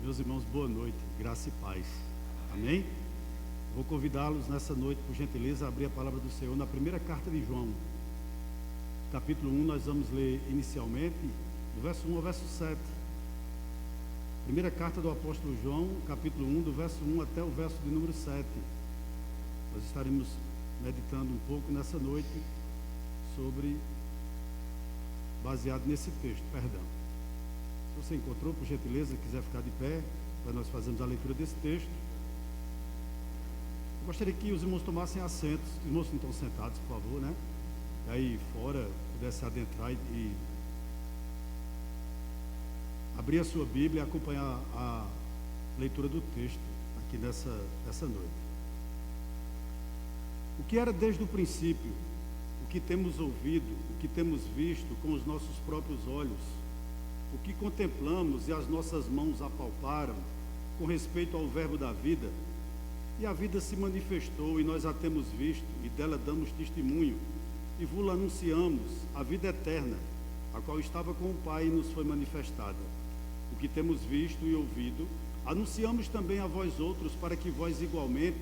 Meus irmãos, boa noite, graça e paz. Amém? Vou convidá-los nessa noite, por gentileza, a abrir a palavra do Senhor na primeira carta de João. Capítulo 1, nós vamos ler inicialmente, do verso 1 ao verso 7. Primeira carta do apóstolo João, capítulo 1, do verso 1 até o verso de número 7. Nós estaremos meditando um pouco nessa noite sobre, baseado nesse texto, perdão. Se você encontrou, por gentileza, quiser ficar de pé, para nós fazermos a leitura desse texto. Eu gostaria que os irmãos tomassem assentos. Os irmãos não estão sentados, por favor, né? E aí fora, pudesse adentrar e abrir a sua Bíblia e acompanhar a leitura do texto aqui nessa noite. O que era desde o princípio, o que temos ouvido, o que temos visto com os nossos próprios olhos, o que contemplamos e as nossas mãos apalparam com respeito ao verbo da vida, e a vida se manifestou e nós a temos visto e dela damos testemunho e vos anunciamos a vida eterna, a qual estava com o Pai e nos foi manifestada. O que temos visto e ouvido, anunciamos também a vós outros, para que vós igualmente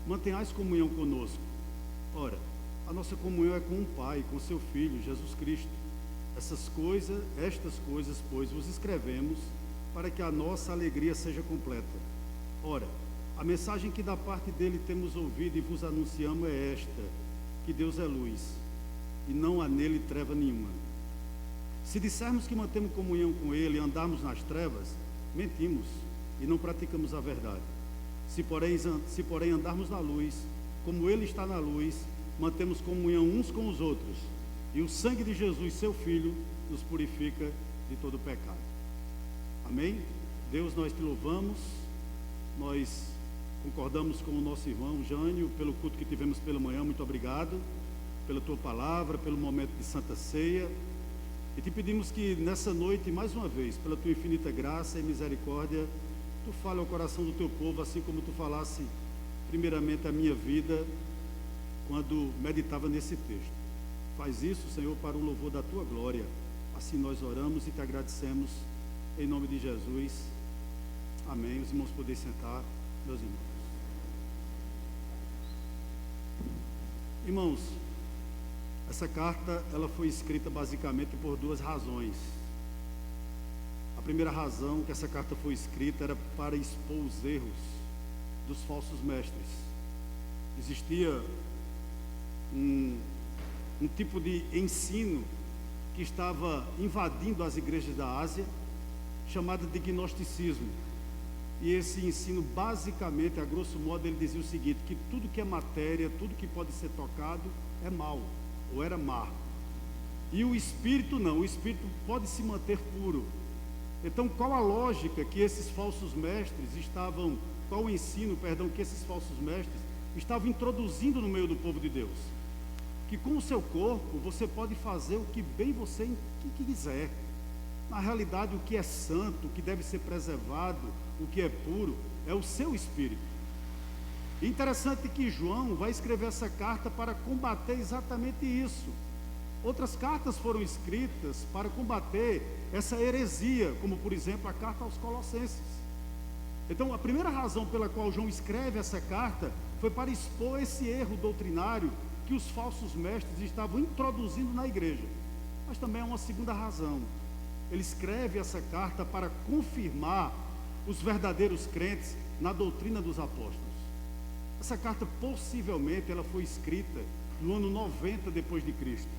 mantenhais comunhão conosco. Ora, a nossa comunhão é com o Pai, com seu Filho, Jesus Cristo. Estas coisas, pois, vos escrevemos para que a nossa alegria seja completa. Ora, a mensagem que da parte dele temos ouvido e vos anunciamos é esta, que Deus é luz, e não há nele treva nenhuma. Se dissermos que mantemos comunhão com ele e andarmos nas trevas, mentimos e não praticamos a verdade. Se porém andarmos na luz, como ele está na luz, mantemos comunhão uns com os outros, e o sangue de Jesus, seu Filho, nos purifica de todo pecado. Amém? Deus, nós te louvamos, nós concordamos com o nosso irmão Jânio, pelo culto que tivemos pela manhã. Muito obrigado pela tua palavra, pelo momento de Santa Ceia, e te pedimos que nessa noite, mais uma vez, pela tua infinita graça e misericórdia, tu fale ao coração do teu povo, assim como tu falasse primeiramente a minha vida, quando meditava nesse texto. Faz isso, Senhor, para o louvor da tua glória. Assim nós oramos e te agradecemos, em nome de Jesus. Amém. Os irmãos podem sentar, meus irmãos. Irmãos, essa carta ela foi escrita basicamente por duas razões. A primeira razão que essa carta foi escrita era para expor os erros dos falsos mestres. Existia um tipo de ensino que estava invadindo as igrejas da Ásia, chamado de gnosticismo. E esse ensino, basicamente, a grosso modo, ele dizia o seguinte, que tudo que é matéria, tudo que pode ser tocado é mal, ou era má. E o espírito não, o espírito pode se manter puro. Então, qual a lógica que esses falsos mestres estavam, qual o ensino, que esses falsos mestres estavam introduzindo no meio do povo de Deus? Que com o seu corpo você pode fazer o que bem você quiser. Na realidade, o que é santo, o que deve ser preservado, o que é puro, é o seu espírito. E interessante que João vai escrever essa carta para combater exatamente isso. Outras cartas foram escritas para combater essa heresia, como por exemplo a carta aos Colossenses. Então, a primeira razão pela qual João escreve essa carta foi para expor esse erro doutrinário que os falsos mestres estavam introduzindo na igreja. Mas também há uma segunda razão. Ele escreve essa carta para confirmar os verdadeiros crentes na doutrina dos apóstolos. Essa carta possivelmente ela foi escrita no ano 90 depois de Cristo.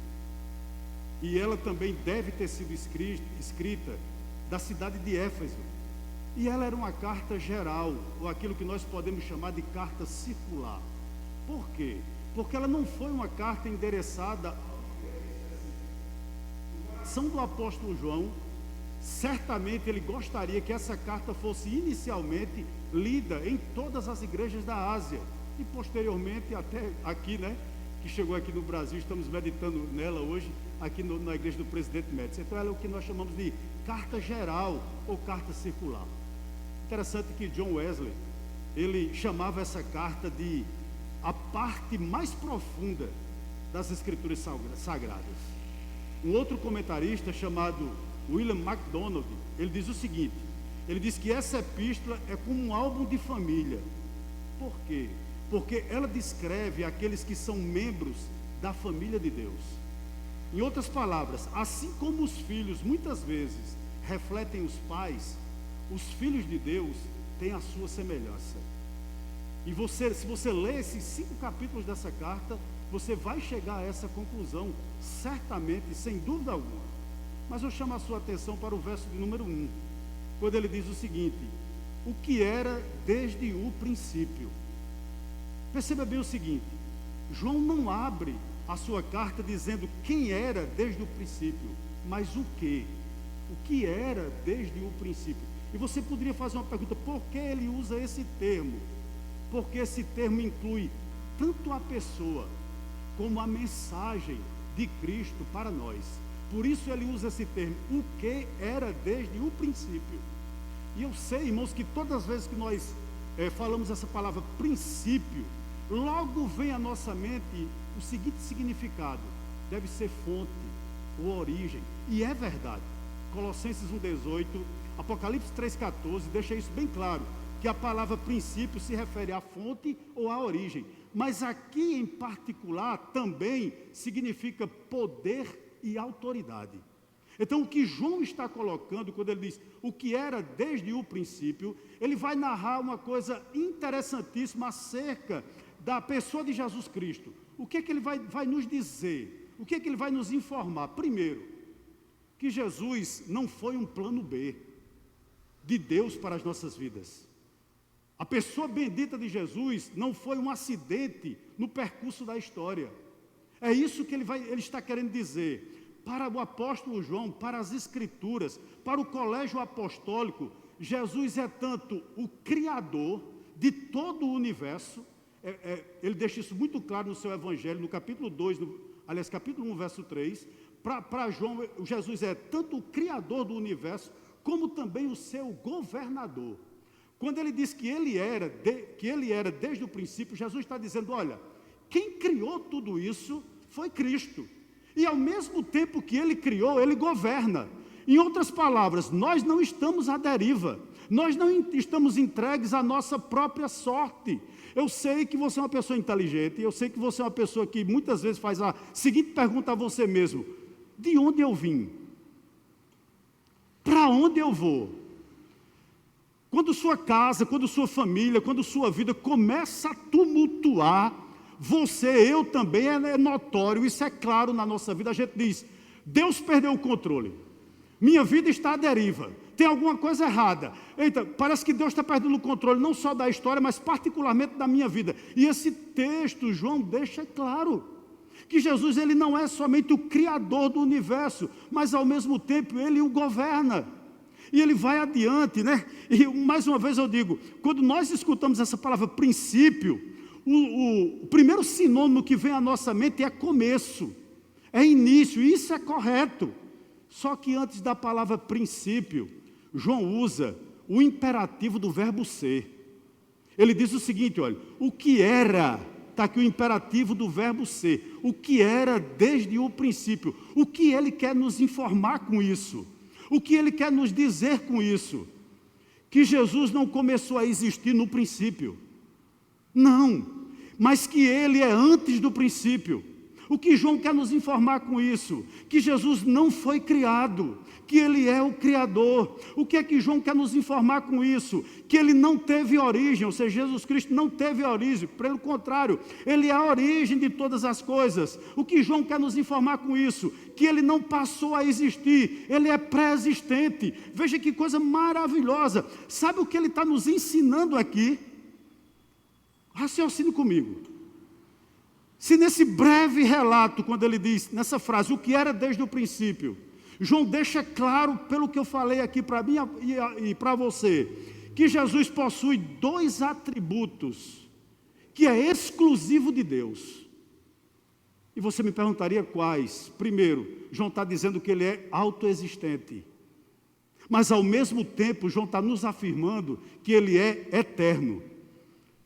E ela também deve ter sido escrita da cidade de Éfeso. E ela era uma carta geral, ou aquilo que nós podemos chamar de carta circular. Por quê? Porque ela não foi uma carta endereçada ao coração do apóstolo João. Certamente ele gostaria que essa carta fosse inicialmente lida em todas as igrejas da Ásia e posteriormente até aqui, né, que chegou aqui no Brasil. Estamos meditando nela hoje aqui na igreja do Presidente Médici. Então ela é o que nós chamamos de carta geral ou carta circular. Interessante que John Wesley, ele chamava essa carta de a parte mais profunda das Escrituras Sagradas. Um outro comentarista chamado William MacDonald, ele diz o seguinte, Ele diz que essa epístola é como um álbum de família. Por quê? Porque ela descreve aqueles que são membros da família de Deus. Em outras palavras, assim como os filhos muitas vezes refletem os pais, os filhos de Deus têm a sua semelhança. E se você ler esses 5 capítulos dessa carta, você vai chegar a essa conclusão, certamente, sem dúvida alguma. Mas eu chamo a sua atenção para o verso de número 1, quando ele diz o seguinte: o que era desde o princípio. Perceba bem o seguinte, João não abre a sua carta dizendo quem era desde o princípio, mas o que era desde o princípio. E você poderia fazer uma pergunta: por que ele usa esse termo? Porque esse termo inclui tanto a pessoa como a mensagem de Cristo para nós. Por isso ele usa esse termo, o que era desde o princípio. E eu sei, irmãos, que todas as vezes que nós falamos essa palavra princípio, logo vem à nossa mente o seguinte significado: deve ser fonte ou origem. E é verdade. Colossenses 1,18, Apocalipse 3,14 deixa isso bem claro, que a palavra princípio se refere à fonte ou à origem. Mas aqui em particular também significa poder e autoridade. Então o que João está colocando quando ele diz o que era desde o princípio, ele vai narrar uma coisa interessantíssima acerca da pessoa de Jesus Cristo. O que é que ele vai nos dizer? O que é que ele vai nos informar? Primeiro, que Jesus não foi um plano B de Deus para as nossas vidas. A pessoa bendita de Jesus não foi um acidente no percurso da história. É isso que ele está querendo dizer. Para o apóstolo João, para as Escrituras, para o colégio apostólico, Jesus é tanto o Criador de todo o universo. Ele deixa isso muito claro no seu Evangelho, no capítulo 2, capítulo 1, verso 3. Para João, Jesus é tanto o Criador do universo, como também o seu governador. Quando ele diz que ele era desde o princípio, Jesus está dizendo: olha, quem criou tudo isso foi Cristo. E ao mesmo tempo que ele criou, ele governa. Em outras palavras, nós não estamos à deriva. Nós não estamos entregues à nossa própria sorte. Eu sei que você é uma pessoa inteligente, eu sei que você é uma pessoa que muitas vezes faz a seguinte pergunta a você mesmo: de onde eu vim? Para onde eu vou? Quando sua casa, quando sua família, quando sua vida começa a tumultuar, eu também, é notório, isso é claro na nossa vida, a gente diz: Deus perdeu o controle, minha vida está à deriva, tem alguma coisa errada. Eita, parece que Deus está perdendo o controle, não só da história, mas particularmente da minha vida. E esse texto, João deixa claro, que Jesus ele não é somente o Criador do universo, mas ao mesmo tempo ele o governa. E ele vai adiante, né? E mais uma vez eu digo, quando nós escutamos essa palavra princípio, o primeiro sinônimo que vem à nossa mente é começo, é início, e isso é correto. Só que antes da palavra princípio, João usa o imperativo do verbo ser. Ele diz o seguinte, olha, o que era, está aqui o imperativo do verbo ser, o que era desde o princípio, o que ele quer nos informar com isso? O que ele quer nos dizer com isso? Que Jesus não começou a existir no princípio. Não, mas que ele é antes do princípio. O que João quer nos informar com isso? Que Jesus não foi criado, que ele é o Criador. O que é que João quer nos informar com isso? Que ele não teve origem, ou seja, Jesus Cristo não teve origem, pelo contrário, ele é a origem de todas as coisas. O que João quer nos informar com isso? Que ele não passou a existir, ele é pré-existente. Veja que coisa maravilhosa. Sabe o que ele está nos ensinando aqui? Raciocine comigo. Se nesse breve relato, quando ele diz, nessa frase, o que era desde o princípio, João deixa claro, pelo que eu falei aqui para mim e para você, que Jesus possui 2 atributos, que é exclusivo de Deus. E você me perguntaria quais? Primeiro, João está dizendo que ele é autoexistente. Mas ao mesmo tempo, João está nos afirmando que ele é eterno.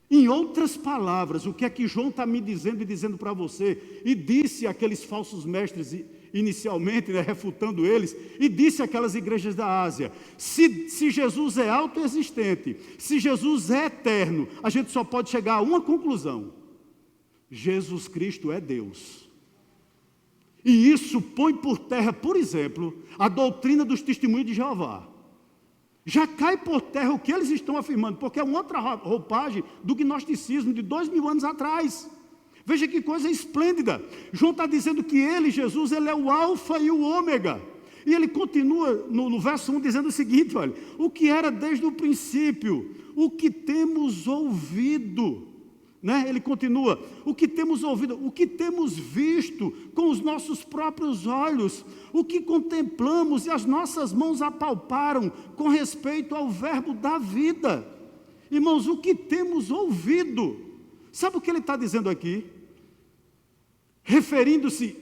Em outras palavras, o que é que João está me dizendo e dizendo para você? E disse àqueles falsos mestres e inicialmente, né, refutando eles, e disse àquelas igrejas da Ásia: se Jesus é autoexistente, se Jesus é eterno, a gente só pode chegar a uma conclusão: Jesus Cristo é Deus. E isso põe por terra, por exemplo, a doutrina dos testemunhos de Jeová. Já cai por terra o que eles estão afirmando, porque é uma outra roupagem do gnosticismo de 2000 anos atrás. Veja que coisa esplêndida. João está dizendo que ele, Jesus, ele é o alfa e o ômega. E ele continua no verso 1 dizendo o seguinte, olha: o que era desde o princípio, o que temos ouvido, né? Ele continua: o que temos ouvido, o que temos visto com os nossos próprios olhos, o que contemplamos e as nossas mãos apalparam com respeito ao verbo da vida. Irmãos, o que temos ouvido. Sabe o que ele está dizendo aqui? Referindo-se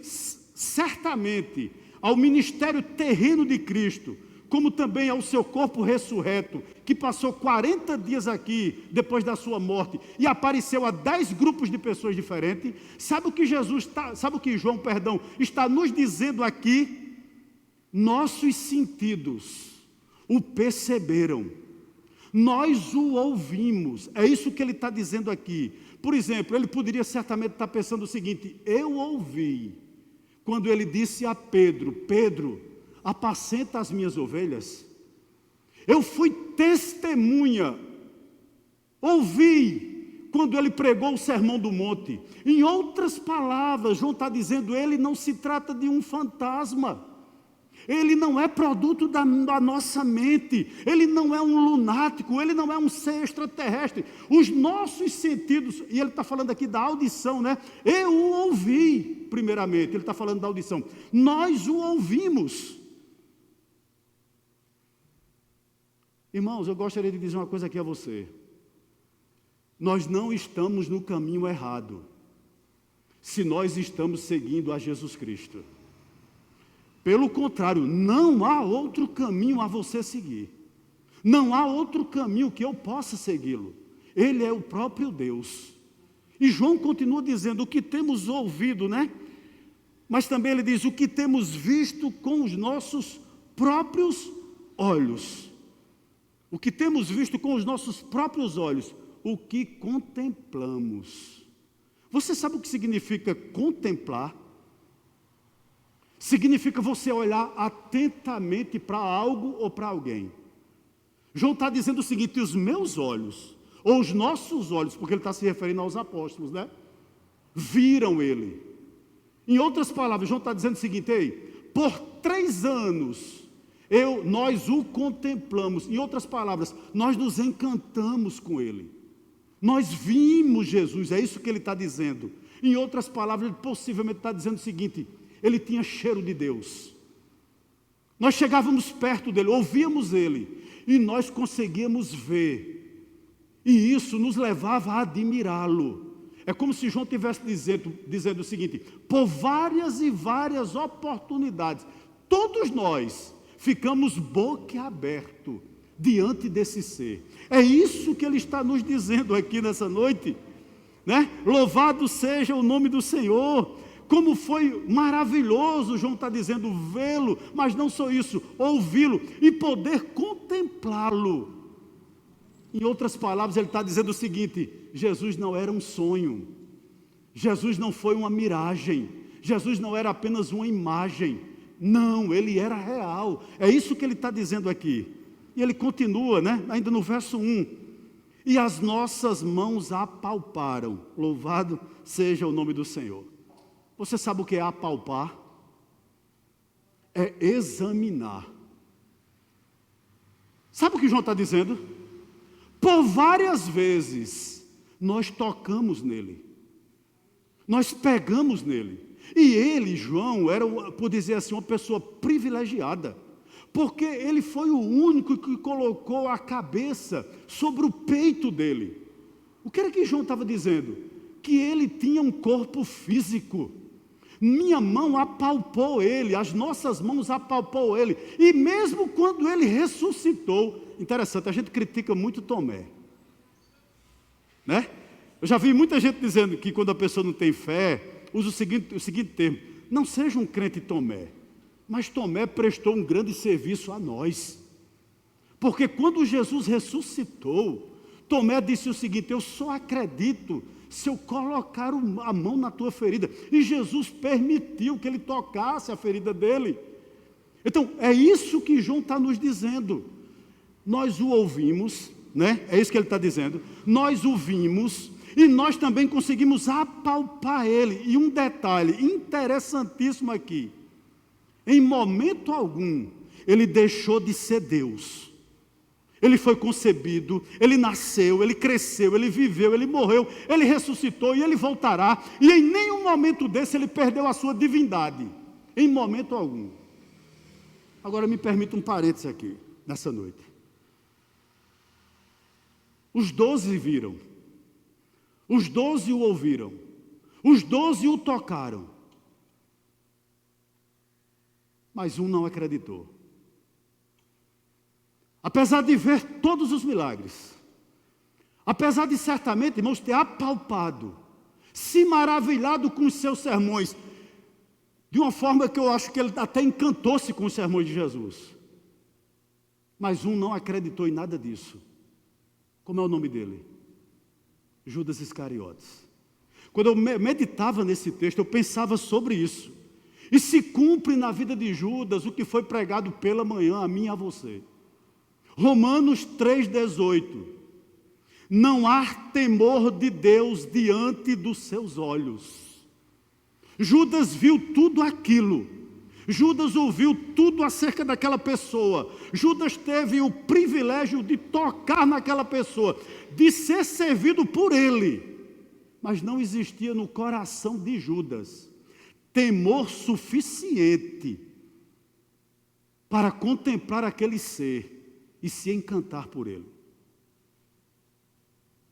certamente ao ministério terreno de Cristo, como também ao seu corpo ressurreto, que passou 40 dias aqui, depois da sua morte, e apareceu a 10 grupos de pessoas diferentes. Sabe o que João está nos dizendo aqui? Nossos sentidos o perceberam, nós o ouvimos. É isso que ele está dizendo aqui. Por exemplo, ele poderia certamente estar pensando o seguinte: eu ouvi, quando ele disse a Pedro: Pedro, apacenta as minhas ovelhas. Eu fui testemunha, ouvi, quando ele pregou o Sermão do Monte. Em outras palavras, João está dizendo, ele não se trata de um fantasma. Ele não é produto da nossa mente, ele não é um lunático, ele não é um ser extraterrestre. Os nossos sentidos, e ele está falando aqui da audição, né? Eu o ouvi, primeiramente, ele está falando da audição. Nós o ouvimos. Irmãos, eu gostaria de dizer uma coisa aqui a você. Nós não estamos no caminho errado, se nós estamos seguindo a Jesus Cristo. Pelo contrário, não há outro caminho a você seguir. Não há outro caminho que eu possa segui-lo. Ele é o próprio Deus. E João continua dizendo, o que temos ouvido, né? Mas também ele diz, o que temos visto com os nossos próprios olhos. O que temos visto com os nossos próprios olhos. O que contemplamos. Você sabe o que significa contemplar? Significa você olhar atentamente para algo ou para alguém. João está dizendo o seguinte, os meus olhos, ou os nossos olhos, porque ele está se referindo aos apóstolos, né? Viram ele. Em outras palavras, João está dizendo o seguinte, ei, por 3 anos, nós o contemplamos. Em outras palavras, nós nos encantamos com ele. Nós vimos Jesus, é isso que ele está dizendo. Em outras palavras, ele possivelmente está dizendo o seguinte, ele tinha cheiro de Deus. Nós chegávamos perto dele, ouvíamos ele, e nós conseguíamos ver. E isso nos levava a admirá-lo. É como se João estivesse dizendo o seguinte, por várias e várias oportunidades, todos nós ficamos boquiaberto diante desse ser. É isso que ele está nos dizendo aqui nessa noite, né? Louvado seja o nome do Senhor. Como foi maravilhoso, João está dizendo, vê-lo, mas não só isso, ouvi-lo e poder contemplá-lo. Em outras palavras, ele está dizendo o seguinte, Jesus não era um sonho, Jesus não foi uma miragem, Jesus não era apenas uma imagem, não, ele era real. É isso que ele está dizendo aqui. E ele continua, né? Ainda no verso 1, e as nossas mãos apalparam, louvado seja o nome do Senhor. Você sabe o que é apalpar? É examinar. Sabe o que João está dizendo? Por várias vezes, nós tocamos nele. Nós pegamos nele. E ele, João, era, por dizer assim, uma pessoa privilegiada. Porque ele foi o único que colocou a cabeça sobre o peito dele. O que era que João estava dizendo? Que ele tinha um corpo físico. Minha mão apalpou ele, as nossas mãos apalpou ele. E mesmo quando ele ressuscitou, interessante, a gente critica muito Tomé, né? Eu já vi muita gente dizendo que quando a pessoa não tem fé, usa o seguinte termo, não seja um crente Tomé, mas Tomé prestou um grande serviço a nós. Porque quando Jesus ressuscitou, Tomé disse o seguinte: eu só acredito se eu colocar a mão na tua ferida. E Jesus permitiu que ele tocasse a ferida dele. Então, é isso que João está nos dizendo. Nós o ouvimos, né? É isso que ele está dizendo. Nós o vimos e nós também conseguimos apalpar ele. E um detalhe interessantíssimo aqui: em momento algum, ele deixou de ser Deus. Ele foi concebido, ele nasceu, ele cresceu, ele viveu, ele morreu, ele ressuscitou e ele voltará. E em nenhum momento desse ele perdeu a sua divindade. Em momento algum. Agora me permita um parênteses aqui, nessa noite. Os 12 viram. Os 12 o ouviram. Os 12 o tocaram. Mas um não acreditou. Apesar de ver todos os milagres, apesar de certamente, irmãos, ter apalpado, se maravilhado com os seus sermões, de uma forma que eu acho que ele até encantou-se com os sermões de Jesus. Mas um não acreditou em nada disso. Como é o nome dele? Judas Iscariotes. Quando eu meditava nesse texto, eu pensava sobre isso. E se cumpre na vida de Judas o que foi pregado pela manhã a mim e a você. Romanos 3,18. Não há temor de Deus diante dos seus olhos. Judas viu tudo aquilo. Judas ouviu tudo acerca daquela pessoa. Judas teve o privilégio de tocar naquela pessoa, de ser servido por ele. Mas não existia no coração de Judas temor suficiente para contemplar aquele ser e se encantar por ele.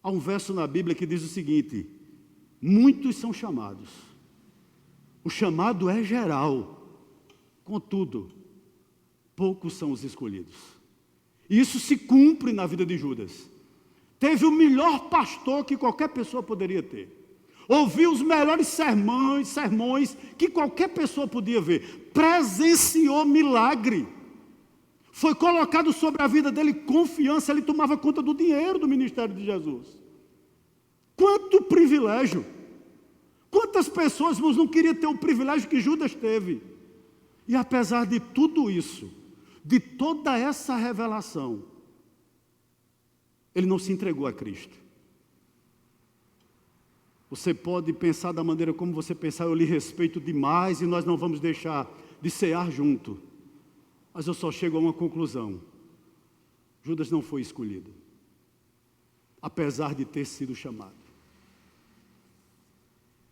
Há um verso na Bíblia que diz o seguinte: muitos são chamados. O chamado é geral, contudo, poucos são os escolhidos. E isso se cumpre na vida de Judas. Teve o melhor pastor que qualquer pessoa poderia ter. Ouviu os melhores sermões que qualquer pessoa podia ver. Presenciou milagre. Foi colocado sobre a vida dele confiança, ele tomava conta do dinheiro do ministério de Jesus. Quanto privilégio! Quantas pessoas, irmãos, não queriam ter o privilégio que Judas teve? E apesar de tudo isso, de toda essa revelação, ele não se entregou a Cristo. Você pode pensar da maneira como você pensar, eu lhe respeito demais e nós não vamos deixar de cear junto. Mas eu só chego a uma conclusão: Judas não foi escolhido, apesar de ter sido chamado.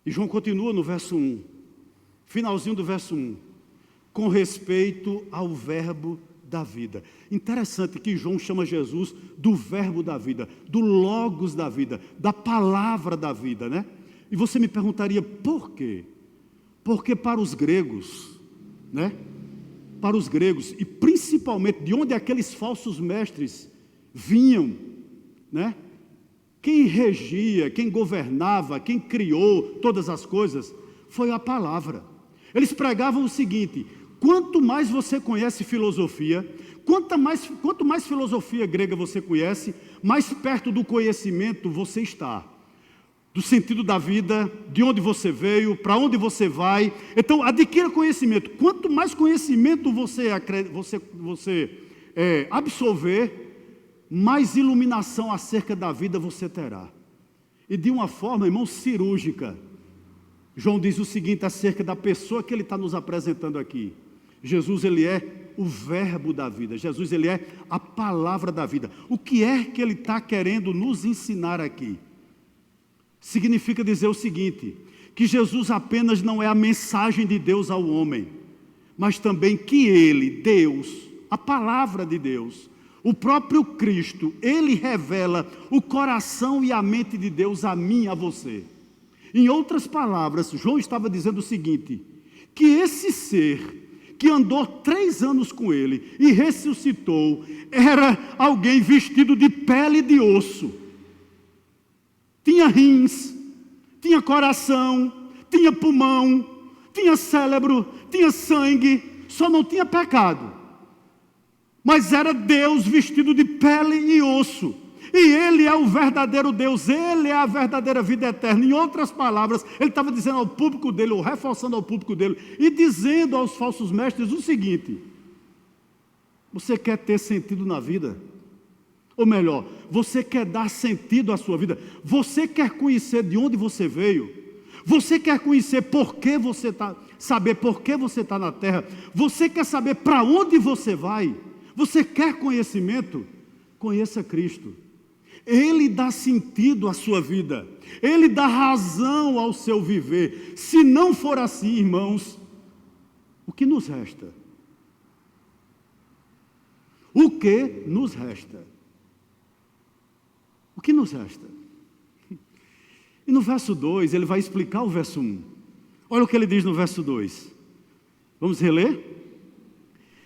E João continua no verso 1, finalzinho do verso 1, com respeito ao verbo da vida. Interessante que João chama Jesus do verbo da vida, do logos da vida, da palavra da vida, né? E você me perguntaria, por quê? Porque para os gregos, né? Para os gregos, e principalmente de onde aqueles falsos mestres vinham, né? Quem regia, quem governava, quem criou todas as coisas, foi a palavra. Eles pregavam o seguinte: quanto mais você conhece filosofia, quanto mais filosofia grega você conhece, mais perto do conhecimento você está. Do sentido da vida, de onde você veio, para onde você vai. Então, adquira conhecimento. Quanto mais conhecimento você absorver, mais iluminação acerca da vida você terá. E de uma forma, irmão, cirúrgica. João diz o seguinte acerca da pessoa que ele está nos apresentando aqui. Jesus, ele é o verbo da vida. Jesus, ele é a palavra da vida. O que é que ele está querendo nos ensinar aqui? Significa dizer o seguinte, que Jesus apenas não é a mensagem de Deus ao homem, mas também que ele, Deus, a palavra de Deus, o próprio Cristo, ele revela o coração e a mente de Deus a mim e a você. Em outras palavras, João estava dizendo o seguinte, que esse ser que andou 3 anos com ele e ressuscitou, era alguém vestido de pele e de osso. Tinha rins, tinha coração, tinha pulmão, tinha cérebro, tinha sangue, só não tinha pecado. Mas era Deus vestido de pele e osso. E Ele é o verdadeiro Deus, Ele é a verdadeira vida eterna. Em outras palavras, Ele estava dizendo ao público dele, ou reforçando ao público dele, e dizendo aos falsos mestres o seguinte: você quer ter sentido na vida? Ou melhor, você quer dar sentido à sua vida? Você quer conhecer de onde você veio? Você quer conhecer por que você está, saber por que você está na terra? Você quer saber para onde você vai? Você quer conhecimento? Conheça Cristo. Ele dá sentido à sua vida. Ele dá razão ao seu viver. Se não for assim, irmãos, o que nos resta? O que nos resta? O que nos resta? E no verso 2, ele vai explicar o verso 1. Olha o que ele diz no verso 2. Vamos reler?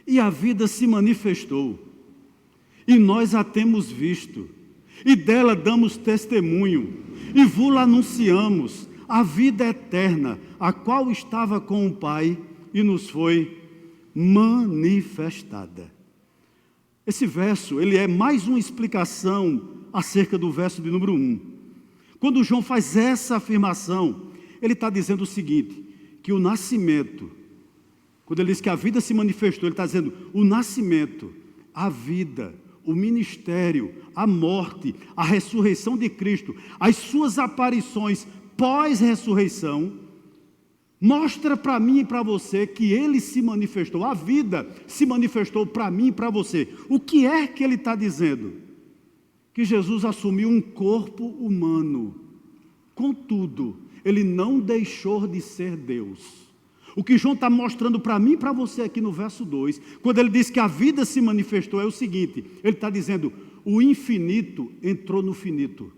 E a vida se manifestou, e nós a temos visto, e dela damos testemunho, e vos anunciamos a vida eterna, a qual estava com o Pai, e nos foi manifestada. Esse verso, ele é mais uma explicação acerca do verso de número 1. Quando João faz essa afirmação, ele está dizendo o seguinte, que o nascimento, quando ele diz que a vida se manifestou, ele está dizendo, o nascimento, a vida, o ministério, a morte, a ressurreição de Cristo, as suas aparições pós-ressurreição, mostra para mim e para você que Ele se manifestou, a vida se manifestou para mim e para você. O que é que Ele está dizendo? Que Jesus assumiu um corpo humano, contudo, Ele não deixou de ser Deus. O que João está mostrando para mim e para você aqui no verso 2, quando ele diz que a vida se manifestou, é o seguinte, ele está dizendo, o infinito entrou no finito.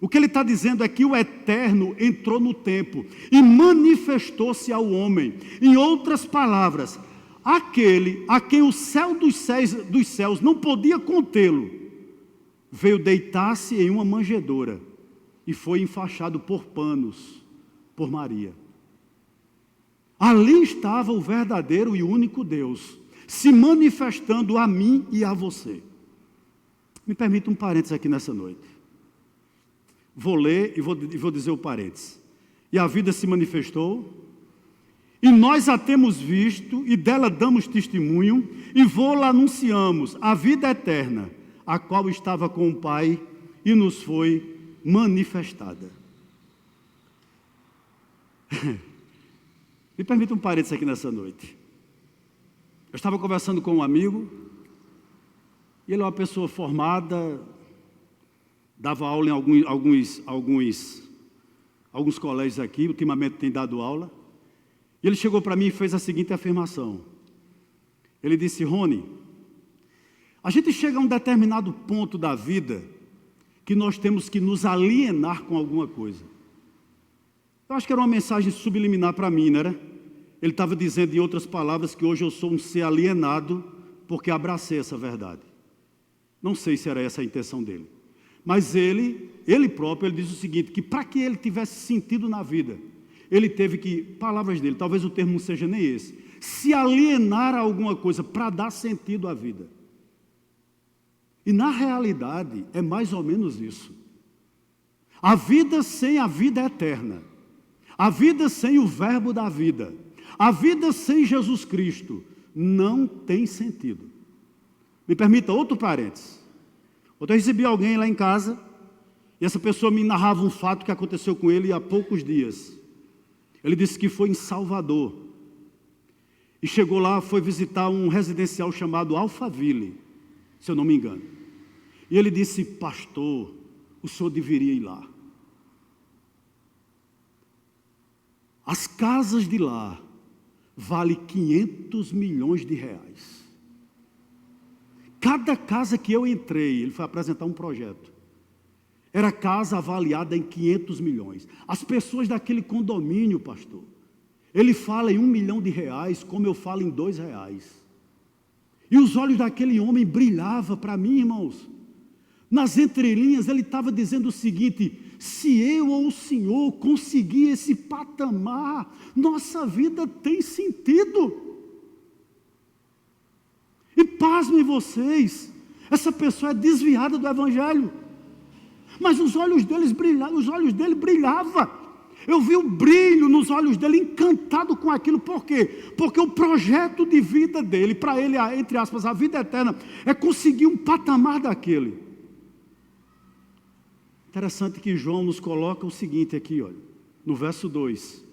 O que ele está dizendo é que o eterno entrou no tempo e manifestou-se ao homem. Em outras palavras, aquele a quem o céu dos céus não podia contê-lo, veio deitar-se em uma manjedoura e foi enfaixado por panos por Maria. Ali estava o verdadeiro e único Deus, se manifestando a mim e a você. Me permita um parênteses aqui nessa noite. Vou ler e vou dizer o parênteses. E a vida se manifestou, e nós a temos visto, e dela damos testemunho, e vô-la anunciamos, a vida eterna, a qual estava com o Pai, e nos foi manifestada. Me permita um parênteses aqui nessa noite. Eu estava conversando com um amigo, e ele é uma pessoa formada, dava aula em alguns colégios aqui, ultimamente tem dado aula, e ele chegou para mim e fez a seguinte afirmação. Ele disse, Rony, a gente chega a um determinado ponto da vida, que nós temos que nos alienar com alguma coisa. Eu acho que era uma mensagem subliminar para mim, não era? Ele estava dizendo, em outras palavras, que hoje eu sou um ser alienado porque abracei essa verdade. Não sei se era essa a intenção dele. Mas ele próprio, ele diz o seguinte, que para que ele tivesse sentido na vida, ele teve que, palavras dele, talvez o termo não seja nem esse, se alienar a alguma coisa para dar sentido à vida. E na realidade, é mais ou menos isso. A vida sem a vida eterna. A vida sem o verbo da vida, a vida sem Jesus Cristo, não tem sentido. Me permita outro parênteses. Ontem eu recebi alguém lá em casa, e essa pessoa me narrava um fato que aconteceu com ele há poucos dias. Ele disse que foi em Salvador, e chegou lá, foi visitar um residencial chamado Alphaville, se eu não me engano. E ele disse, pastor, o senhor deveria ir lá. As casas de lá valem 500 milhões de reais. Cada casa que eu entrei, ele foi apresentar um projeto, era casa avaliada em 500 milhões. As pessoas daquele condomínio, pastor, ele fala em 1 milhão de reais, como eu falo em 2 reais. E os olhos daquele homem brilhavam para mim, irmãos. Nas entrelinhas ele estava dizendo o seguinte, se eu ou o Senhor conseguir esse patamar, nossa vida tem sentido. E pasmem vocês, essa pessoa é desviada do Evangelho, mas os olhos dele brilhavam. Eu vi o brilho nos olhos dele, encantado com aquilo. Por quê? Porque o projeto de vida dele, para ele, entre aspas, a vida eterna, é conseguir um patamar daquele. Interessante que João nos coloca o seguinte aqui, olha, no verso 2.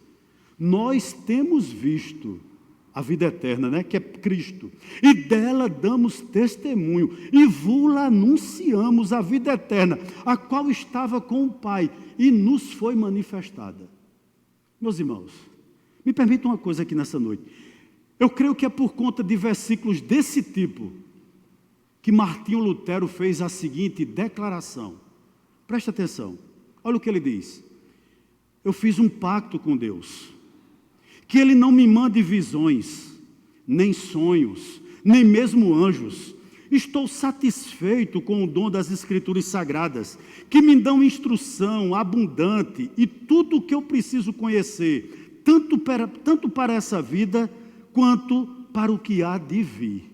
Nós temos visto a vida eterna, né, que é Cristo, e dela damos testemunho, e vos-la anunciamos a vida eterna, a qual estava com o Pai, e nos foi manifestada. Meus irmãos, me permitam uma coisa aqui nessa noite. Eu creio que é por conta de versículos desse tipo, que Martinho Lutero fez a seguinte declaração. Preste atenção, olha o que ele diz. Eu fiz um pacto com Deus, que Ele não me mande visões, nem sonhos, nem mesmo anjos. Estou satisfeito com o dom das Escrituras Sagradas, que me dão instrução abundante e tudo o que eu preciso conhecer, tanto para essa vida, quanto para o que há de vir.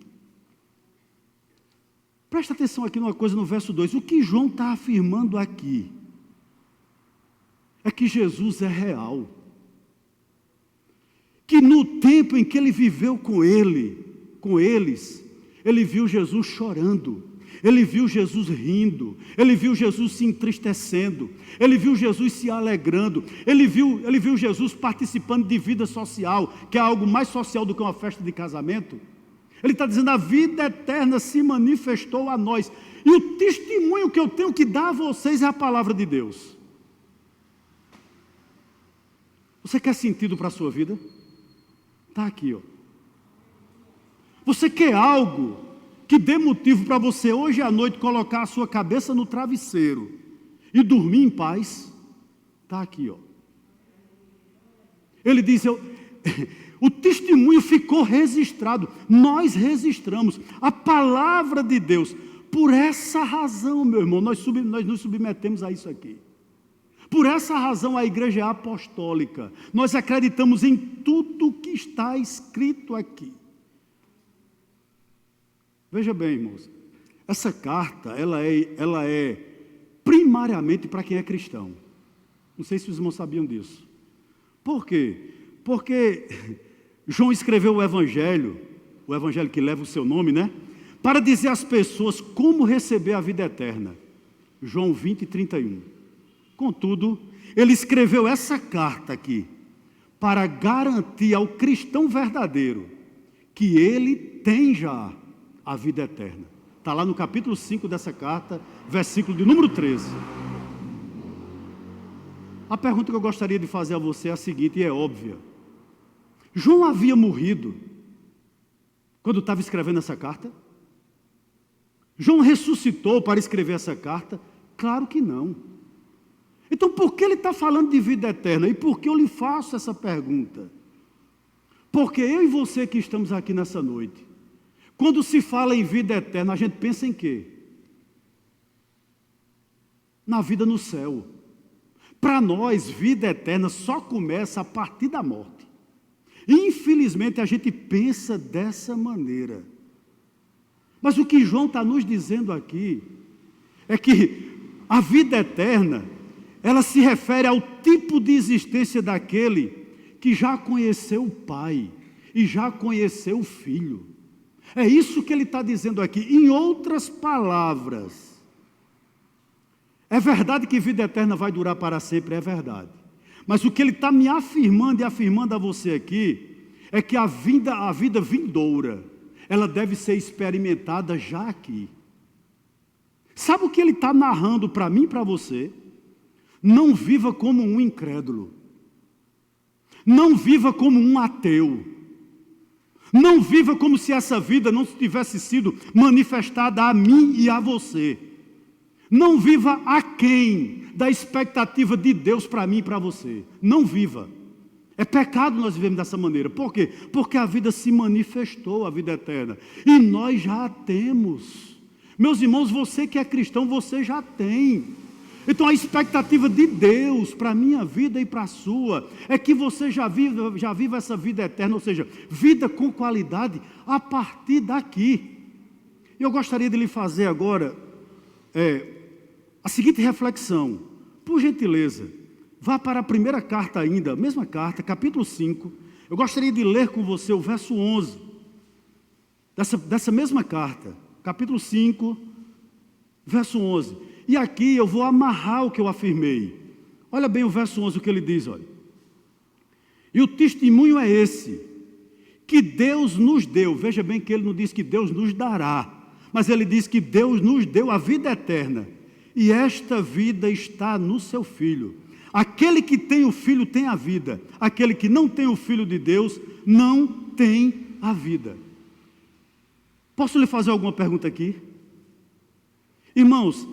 Presta atenção aqui numa coisa no verso 2. O que João está afirmando aqui é que Jesus é real. Que no tempo em que ele viveu com eles, ele viu Jesus chorando, ele viu Jesus rindo, ele viu Jesus se entristecendo, ele viu Jesus se alegrando, ele viu Jesus participando de vida social, que é algo mais social do que uma festa de casamento. Ele está dizendo, a vida eterna se manifestou a nós, e o testemunho que eu tenho que dar a vocês é a palavra de Deus. Você quer sentido para a sua vida? Está aqui, ó. Você quer algo que dê motivo para você hoje à noite colocar a sua cabeça no travesseiro e dormir em paz? Está aqui, ó. Ele diz, o testemunho ficou registrado, nós registramos a palavra de Deus. Por essa razão, meu irmão, nós nos submetemos a isso aqui. Por essa razão a igreja é apostólica. Nós acreditamos em tudo que está escrito aqui. Veja bem, irmãos, essa carta, ela é primariamente para quem é cristão. Não sei se os irmãos sabiam disso. Por quê? Porque João escreveu o evangelho que leva o seu nome, né? Para dizer às pessoas como receber a vida eterna. João 20:31. Contudo, ele escreveu essa carta aqui para garantir ao cristão verdadeiro que ele tem já a vida eterna. Está lá no capítulo 5 dessa carta, versículo de número 13. A pergunta que eu gostaria de fazer a você é a seguinte, e é óbvia. João havia morrido quando estava escrevendo essa carta? João ressuscitou para escrever essa carta? Claro que não. Então, por que ele está falando de vida eterna? E por que eu lhe faço essa pergunta? Porque eu e você que estamos aqui nessa noite, quando se fala em vida eterna, a gente pensa em quê? Na vida no céu. Para nós, vida eterna só começa a partir da morte. Infelizmente, a gente pensa dessa maneira. Mas o que João está nos dizendo aqui é que a vida eterna, ela se refere ao tipo de existência daquele que já conheceu o Pai e já conheceu o Filho. É isso que ele está dizendo aqui. Em outras palavras, é verdade que vida eterna vai durar para sempre, é verdade. Mas o que ele está me afirmando e afirmando a você aqui, é que a vida vindoura, ela deve ser experimentada já aqui. Sabe o que ele está narrando para mim e para você? Não viva como um incrédulo. Não viva como um ateu. Não viva como se essa vida não tivesse sido manifestada a mim e a você. Não viva aquém da expectativa de Deus para mim e para você. Não viva. É pecado nós vivemos dessa maneira. Por quê? Porque a vida se manifestou, a vida eterna. E nós já a temos. Meus irmãos, você que é cristão, você já tem. Então a expectativa de Deus para a minha vida e para a sua é que você já viva essa vida eterna, ou seja, vida com qualidade a partir daqui. Eu gostaria de lhe fazer agora a seguinte reflexão. Por gentileza, vá para a primeira carta ainda, mesma carta, capítulo 5. Eu gostaria de ler com você o verso 11 dessa mesma carta, capítulo 5, verso 11. E aqui eu vou amarrar o que eu afirmei. Olha bem o verso 11, o que ele diz, olha. E o testemunho é esse, que Deus nos deu. Veja bem que ele não diz que Deus nos dará, mas ele diz que Deus nos deu a vida eterna. E esta vida está no seu Filho. Aquele que tem o Filho tem a vida. Aquele que não tem o Filho de Deus não tem a vida. Posso lhe fazer alguma pergunta aqui? Irmãos,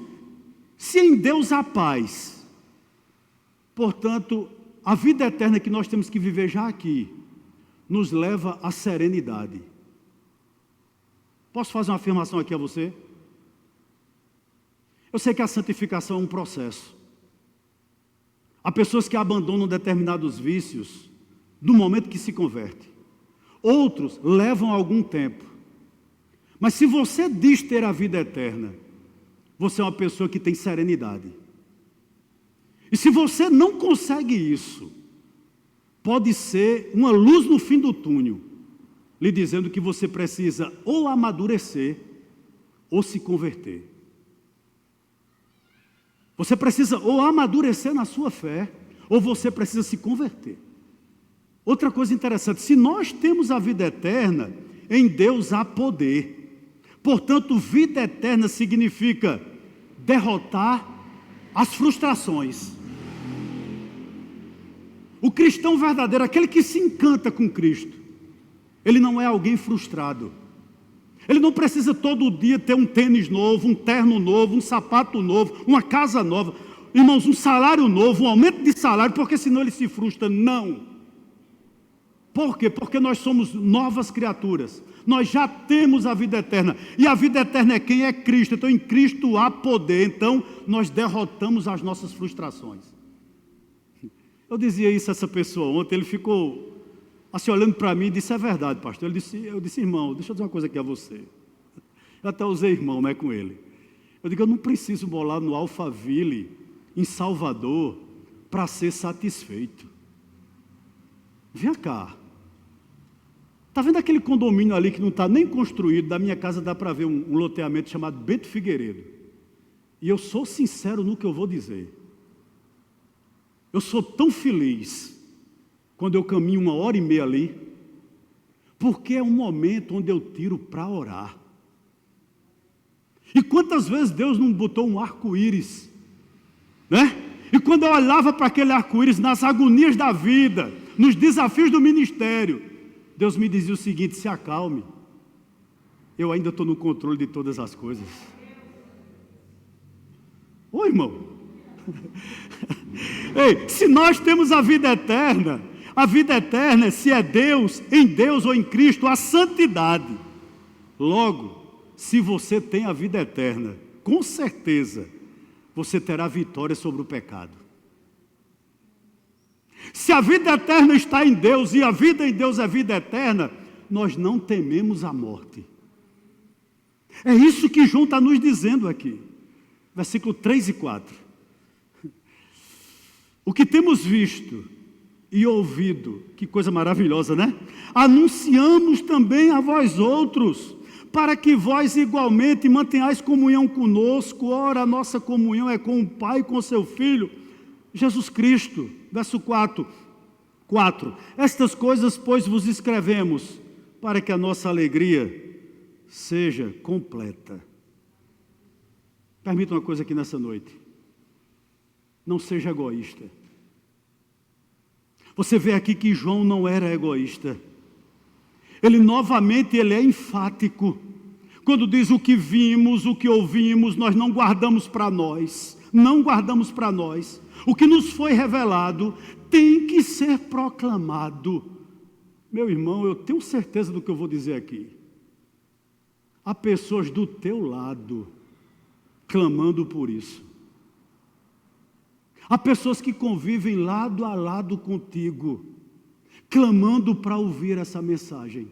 se em Deus há paz, portanto, a vida eterna que nós temos que viver já aqui, nos leva à serenidade. Posso fazer uma afirmação aqui a você? Eu sei que a santificação é um processo. Há pessoas que abandonam determinados vícios no momento que se converte. Outros levam algum tempo. Mas se você diz ter a vida eterna, você é uma pessoa que tem serenidade. E se você não consegue isso, pode ser uma luz no fim do túnel, lhe dizendo que você precisa ou amadurecer ou se converter. Você precisa ou amadurecer na sua fé, ou você precisa se converter. Outra coisa interessante, se nós temos a vida eterna, em Deus há poder. Portanto, vida eterna significa derrotar as frustrações. O cristão verdadeiro, aquele que se encanta com Cristo, ele não é alguém frustrado. Ele não precisa todo dia ter um tênis novo, um terno novo, um sapato novo, uma casa nova. Irmãos, um salário novo, um aumento de salário, porque senão ele se frustra. Não. Por quê? Porque nós somos novas criaturas. Nós já temos a vida eterna. E a vida eterna é quem? É Cristo. Então em Cristo há poder. Então nós derrotamos as nossas frustrações. Eu dizia isso a essa pessoa ontem, ele ficou assim olhando para mim e disse, é verdade, pastor. Eu disse, irmão, deixa eu dizer uma coisa aqui a você. Eu até usei irmão, né, com ele. Eu digo, eu não preciso morar no Alphaville, em Salvador, para ser satisfeito. Vem cá. Está vendo aquele condomínio ali que não está nem construído? Da minha casa dá para ver um loteamento chamado Bento Figueiredo. E eu sou sincero no que eu vou dizer. Eu sou tão feliz quando eu caminho 1h30 ali, porque é um momento onde eu tiro para orar. E quantas vezes Deus não botou um arco-íris, né? E quando eu olhava para aquele arco-íris nas agonias da vida, nos desafios do ministério, Deus me dizia o seguinte, se acalme, eu ainda estou no controle de todas as coisas. Ô irmão, ei, se nós temos a vida eterna, se é Deus, em Deus ou em Cristo, a santidade. Logo, se você tem a vida eterna, com certeza, você terá vitória sobre o pecado. Se a vida eterna está em Deus, e a vida em Deus é vida eterna, nós não tememos a morte. É isso que João está nos dizendo aqui. Versículo 3 e 4. O que temos visto e ouvido, que coisa maravilhosa, né? Anunciamos também a vós outros, para que vós igualmente mantenhais comunhão conosco. Ora, a nossa comunhão é com o Pai e com o seu Filho, Jesus Cristo. Verso 4. Estas coisas, pois, vos escrevemos, para que a nossa alegria seja completa. Permita uma coisa aqui nessa noite. Não seja egoísta. Você vê aqui que João não era egoísta. Ele é enfático. Quando diz o que vimos, o que ouvimos, nós não guardamos para nós. Não guardamos para nós. O que nos foi revelado tem que ser proclamado. Meu irmão, eu tenho certeza do que eu vou dizer aqui. Há pessoas do teu lado clamando por isso. Há pessoas que convivem lado a lado contigo, clamando para ouvir essa mensagem.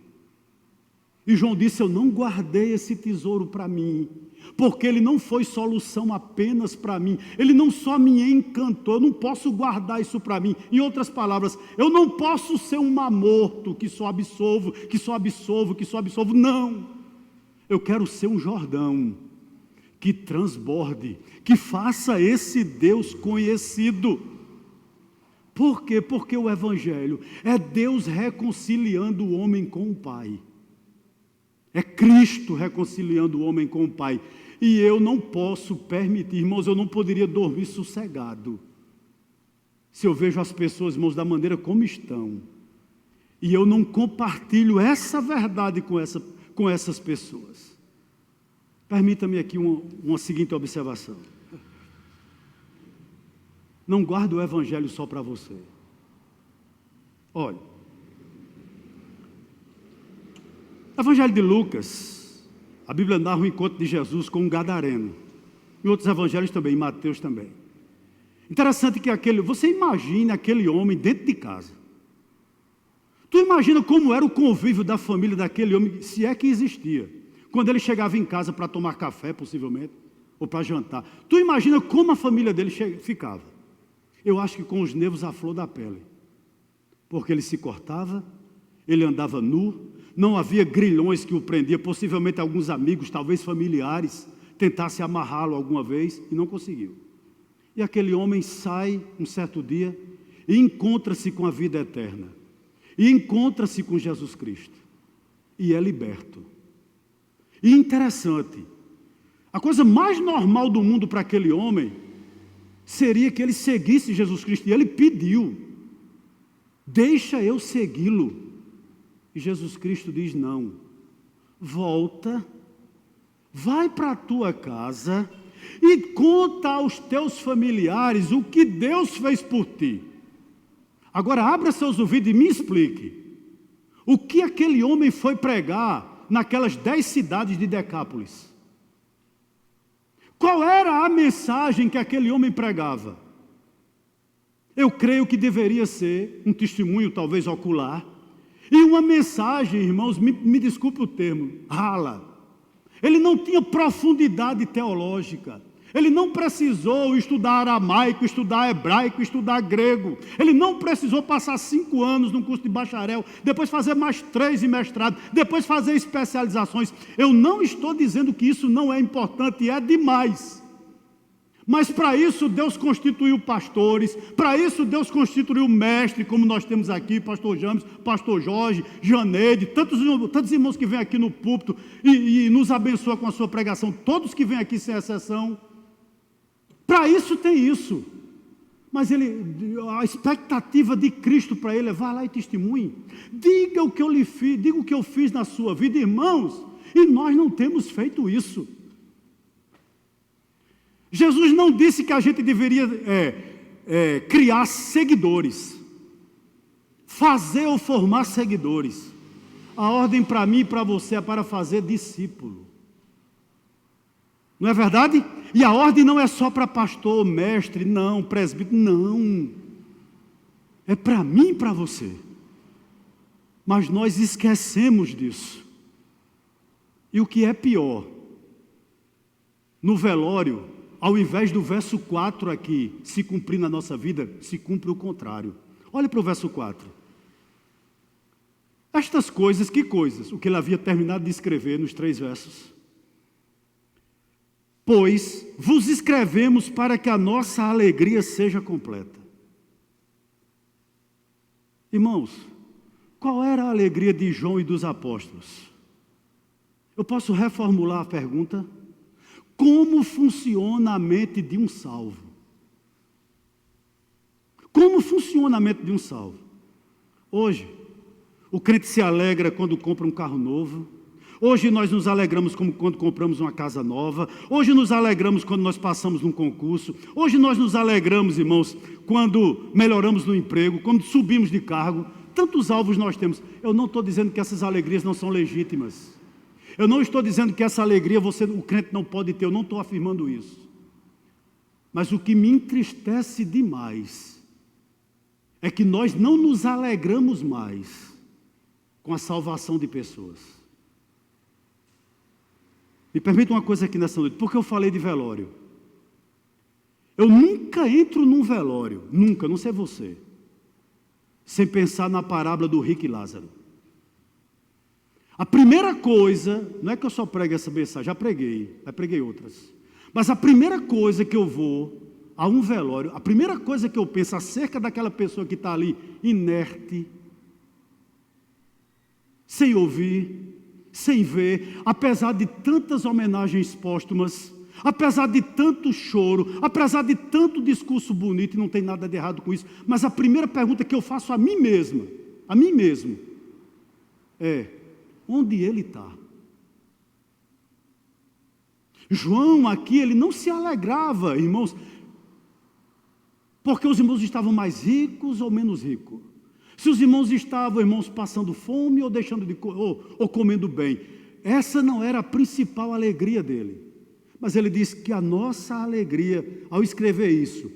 E João disse: eu não guardei esse tesouro para mim, porque ele não foi solução apenas para mim, ele não só me encantou, eu não posso guardar isso para mim. Em outras palavras, eu não posso ser um mar morto, que só absolvo, que só absolvo, que só absolvo, não. Eu quero ser um Jordão, que transborde, que faça esse Deus conhecido. Por quê? Porque o Evangelho é Deus reconciliando o homem com o Pai. É Cristo reconciliando o homem com o Pai. E eu não posso permitir, irmãos, eu não poderia dormir sossegado se eu vejo as pessoas, irmãos, da maneira como estão, e eu não compartilho essa verdade com essas pessoas. Permita-me aqui uma seguinte observação. Não guarde o Evangelho só para você. Olha, Evangelho de Lucas, a Bíblia narra o encontro de Jesus com um gadareno. Em outros evangelhos também, em Mateus também. Interessante que você imagina aquele homem dentro de casa. Tu imagina como era o convívio da família daquele homem, se é que existia, quando ele chegava em casa para tomar café, possivelmente, ou para jantar. Tu imagina como a família dele ficava. Eu acho que com os nervos à flor da pele. Porque ele se cortava, ele andava nu, não havia grilhões que o prendiam, possivelmente alguns amigos, talvez familiares, tentassem amarrá-lo alguma vez e não conseguiu. E aquele homem sai um certo dia e encontra-se com a vida eterna. E encontra-se com Jesus Cristo. E é liberto. E interessante, a coisa mais normal do mundo para aquele homem seria que ele seguisse Jesus Cristo. E ele pediu: deixa eu segui-lo. E Jesus Cristo diz: não, volta, vai para a tua casa e conta aos teus familiares o que Deus fez por ti. Agora abra seus ouvidos e me explique, o que aquele homem foi pregar naquelas 10 cidades de Decápolis? Qual era a mensagem que aquele homem pregava? Eu creio que deveria ser um testemunho talvez ocular, e uma mensagem, irmãos, me desculpe o termo, rala. Ele não tinha profundidade teológica. Ele não precisou estudar aramaico, estudar hebraico, estudar grego. Ele não precisou passar 5 anos num curso de bacharel, depois fazer mais 3 em mestrado, depois fazer especializações. Eu não estou dizendo que isso não é importante, é demais. Mas para isso Deus constituiu pastores, para isso Deus constituiu mestre, como nós temos aqui, pastor James, pastor Jorge, Janeide, tantos irmãos que vêm aqui no púlpito e nos abençoam com a sua pregação, todos que vêm aqui sem exceção. Para isso tem isso. Mas a expectativa de Cristo para ele é: vá lá e testemunhe, diga o que eu lhe fiz, diga o que eu fiz na sua vida, irmãos, e nós não temos feito isso. Jesus não disse que a gente deveria criar seguidores, fazer ou formar seguidores. A ordem para mim e para você é para fazer discípulo. Não é verdade? E a ordem não é só para pastor, mestre, não, presbítero, não. É para mim e para você. Mas nós esquecemos disso. E o que é pior, no velório, ao invés do verso 4 aqui se cumprir na nossa vida, se cumpre o contrário. Olha para o verso 4. Estas coisas, que coisas? O que ele havia terminado de escrever nos 3 versos. Pois vos escrevemos para que a nossa alegria seja completa. Irmãos, qual era a alegria de João e dos apóstolos? Eu posso reformular a pergunta? Como funciona a mente de um salvo? Como funciona a mente de um salvo? Hoje, o crente se alegra quando compra um carro novo. Hoje nós nos alegramos quando compramos uma casa nova. Hoje nos alegramos quando nós passamos num concurso. Hoje nós nos alegramos, irmãos, quando melhoramos no emprego, quando subimos de cargo. Tantos alvos nós temos. Eu não estou dizendo que essas alegrias não são legítimas. Eu não estou dizendo que essa alegria o crente não pode ter, eu não estou afirmando isso. Mas o que me entristece demais é que nós não nos alegramos mais com a salvação de pessoas. Me permita uma coisa aqui nessa noite, porque eu falei de velório. Eu nunca entro num velório, nunca, não sei você, sem pensar na parábola do rico e Lázaro. A primeira coisa, não é que eu só pregue essa mensagem, já preguei outras. Mas a primeira coisa que eu vou a um velório, a primeira coisa que eu penso acerca daquela pessoa que está ali, inerte, sem ouvir, sem ver, apesar de tantas homenagens póstumas, apesar de tanto choro, apesar de tanto discurso bonito, e não tem nada de errado com isso, mas a primeira pergunta que eu faço a mim mesmo, é: onde ele está? João aqui, ele não se alegrava, irmãos, porque os irmãos estavam mais ricos ou menos ricos. Se os irmãos estavam, irmãos, passando fome ou deixando de ou comendo bem. Essa não era a principal alegria dele. Mas ele diz que a nossa alegria, ao escrever isso,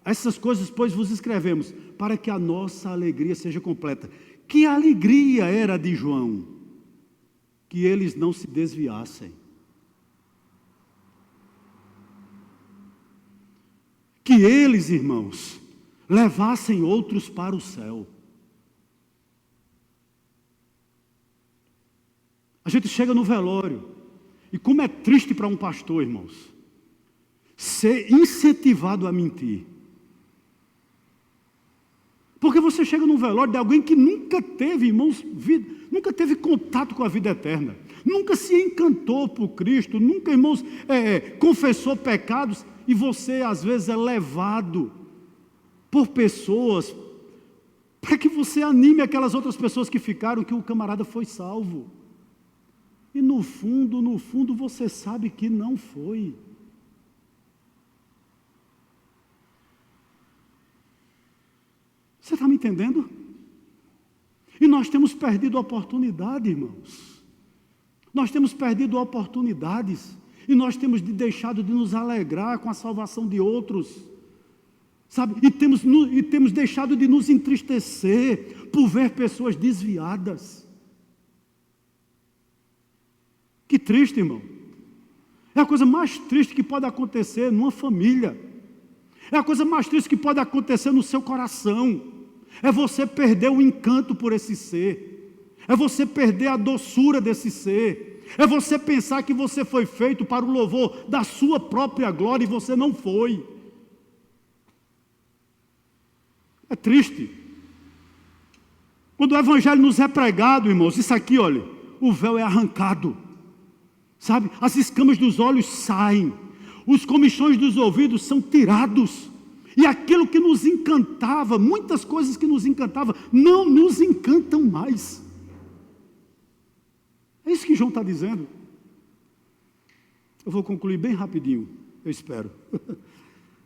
essas coisas, pois, vos escrevemos, para que a nossa alegria seja completa. Que alegria era de João? Que eles não se desviassem. Que eles, irmãos, levassem outros para o céu. A gente chega no velório, e como é triste para um pastor, irmãos, ser incentivado a mentir. Porque você chega num velório de alguém que nunca teve, irmãos, nunca teve contato com a vida eterna, nunca se encantou por Cristo, nunca, irmãos, confessou pecados, e você às vezes é levado por pessoas para que você anime aquelas outras pessoas que ficaram, que o camarada foi salvo. E no fundo você sabe que não foi. Você está me entendendo? E nós temos perdido a oportunidade, irmãos. Nós temos perdido oportunidades. E nós temos deixado de nos alegrar com a salvação de outros. Sabe? E temos deixado de nos entristecer por ver pessoas desviadas. Que triste, irmão. É a coisa mais triste que pode acontecer numa família. É a coisa mais triste que pode acontecer no seu coração. É você perder o encanto por esse ser. É você perder a doçura desse ser. É você pensar que você foi feito para o louvor da sua própria glória e você não foi. É triste. Quando o evangelho nos é pregado, irmãos, isso aqui, olha, o véu é arrancado. Sabe? As escamas dos olhos saem. Os comichões dos ouvidos são tirados. E aquilo que nos encantava, muitas coisas que nos encantavam, não nos encantam mais. É isso que João está dizendo. Eu vou concluir bem rapidinho, eu espero.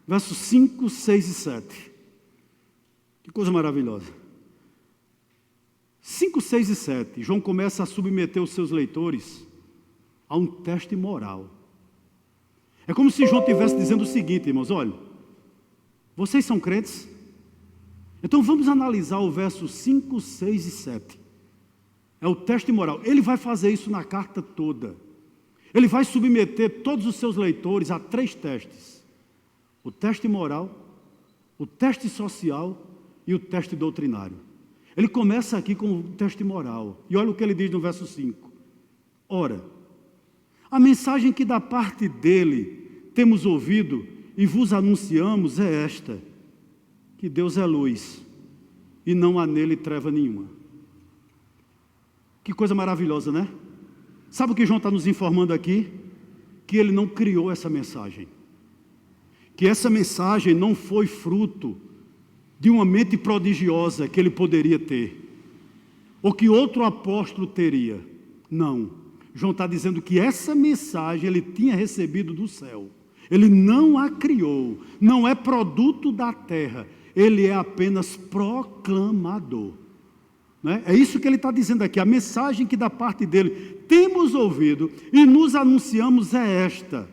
Versos 5, 6 e 7. Que coisa maravilhosa. 5, 6 e 7. João começa a submeter os seus leitores a um teste moral. É como se João estivesse dizendo o seguinte, irmãos, olha, vocês são crentes? Então vamos analisar o verso 5, 6 e 7. É o teste moral. Ele vai fazer isso na carta toda. Ele vai submeter todos os seus leitores a 3 testes. O teste moral, o teste social e o teste doutrinário. Ele começa aqui com o teste moral. E olha o que ele diz no verso 5. Ora, a mensagem que da parte dele temos ouvido e vos anunciamos é esta, que Deus é luz e não há nele treva nenhuma. Que coisa maravilhosa, né? Sabe o que João está nos informando aqui? Que ele não criou essa mensagem. Que essa mensagem não foi fruto de uma mente prodigiosa que ele poderia ter. Ou que outro apóstolo teria. Não. João está dizendo que essa mensagem ele tinha recebido do céu. Ele não a criou. Não é produto da terra. Ele é apenas proclamador. É isso que ele está dizendo aqui. A mensagem que da parte dele temos ouvido e nos anunciamos é esta,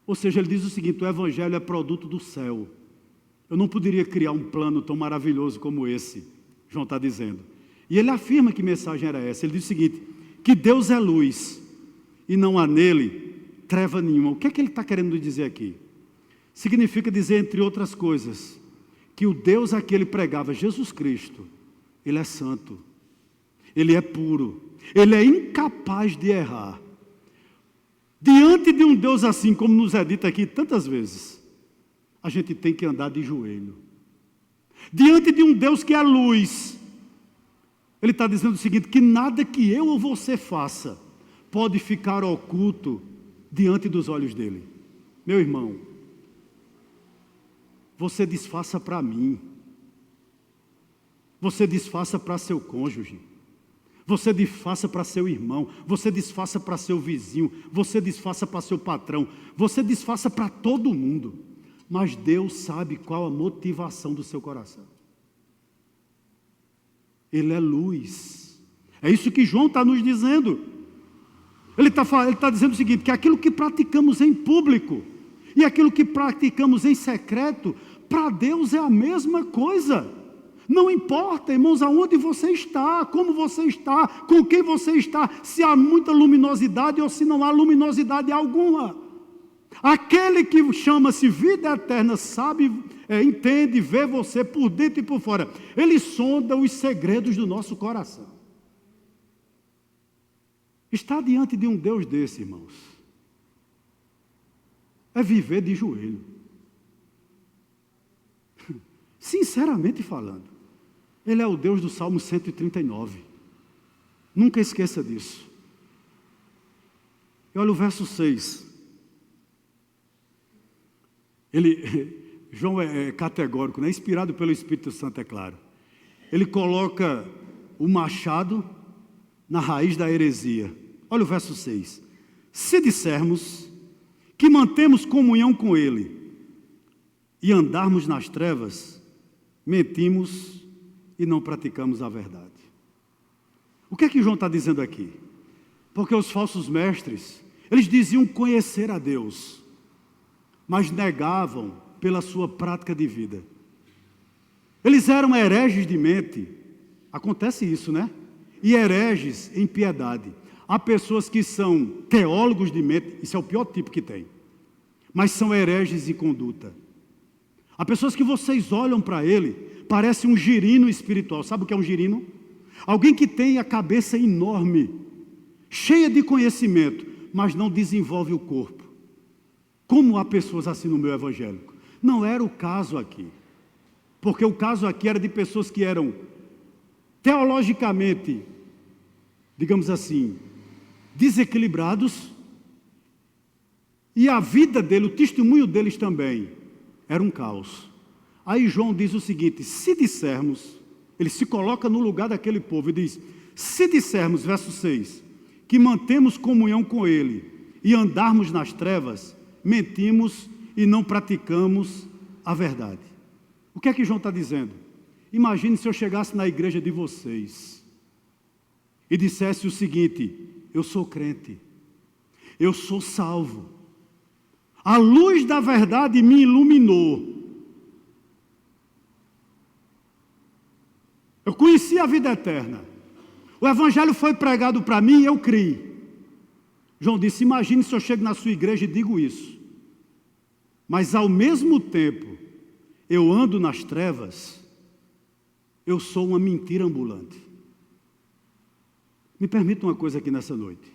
Ou seja, ele diz o seguinte: o Evangelho é produto do céu. Eu não poderia criar um plano tão maravilhoso como esse, João está dizendo. E ele afirma que mensagem era essa. Ele diz o seguinte: que Deus é luz e não há nele treva nenhuma. O que é que ele está querendo dizer aqui? Significa dizer, entre outras coisas, que o Deus a que ele pregava, Jesus Cristo, ele é santo, ele é puro, ele é incapaz de errar. Diante de um Deus assim, como nos é dito aqui tantas vezes, a gente tem que andar de joelho. Diante de um Deus que é luz, ele está dizendo o seguinte: que nada que eu ou você faça pode ficar oculto diante dos olhos dele. Meu irmão, você disfarça para mim, você disfarça para seu cônjuge, você disfarça para seu irmão, você disfarça para seu vizinho, você disfarça para seu patrão, você disfarça para todo mundo, mas Deus sabe qual a motivação do seu coração. Ele é luz. É isso que João está nos dizendo. Ele está dizendo o seguinte: que aquilo que praticamos em público e aquilo que praticamos em secreto, para Deus é a mesma coisa. Não importa, irmãos, aonde você está, como você está, com quem você está, se há muita luminosidade ou se não há luminosidade alguma. Aquele que chama-se vida eterna sabe, entende, vê você por dentro e por fora. Ele sonda os segredos do nosso coração. Estar diante de um Deus desse, irmãos, é viver de joelho. Sinceramente falando, ele é o Deus do Salmo 139. Nunca esqueça disso. E olha o verso 6. João é categórico, né? Inspirado pelo Espírito Santo, é claro. Ele coloca o machado na raiz da heresia. Olha o verso 6. Se dissermos que mantemos comunhão com ele e andarmos nas trevas, mentimos e não praticamos a verdade. O que é que João está dizendo aqui? Porque os falsos mestres, eles diziam conhecer a Deus, mas negavam pela sua prática de vida. Eles eram hereges de mente. Acontece isso, né? E hereges em piedade. Há pessoas que são teólogos de mente, isso é o pior tipo que tem, mas são hereges em conduta. Há pessoas que vocês olham para ele, parece um girino espiritual. Sabe o que é um girino? Alguém que tem a cabeça enorme, cheia de conhecimento, mas não desenvolve o corpo. Como há pessoas assim no meio evangélico? Não era o caso aqui. Porque o caso aqui era de pessoas que eram teologicamente, digamos assim, desequilibrados, e a vida dele, o testemunho deles também, era um caos. Aí João diz o seguinte: se dissermos, ele se coloca no lugar daquele povo e diz: se dissermos, verso 6, que mantemos comunhão com ele e andarmos nas trevas, mentimos e não praticamos a verdade. O que é que João está dizendo? Imagine se eu chegasse na igreja de vocês e dissesse o seguinte: eu sou crente, eu sou salvo, a luz da verdade me iluminou, eu conheci a vida eterna, o evangelho foi pregado para mim e eu criei. João disse: imagine se eu chego na sua igreja e digo isso, mas ao mesmo tempo eu ando nas trevas, eu sou uma mentira ambulante. Me permita uma coisa aqui nessa noite.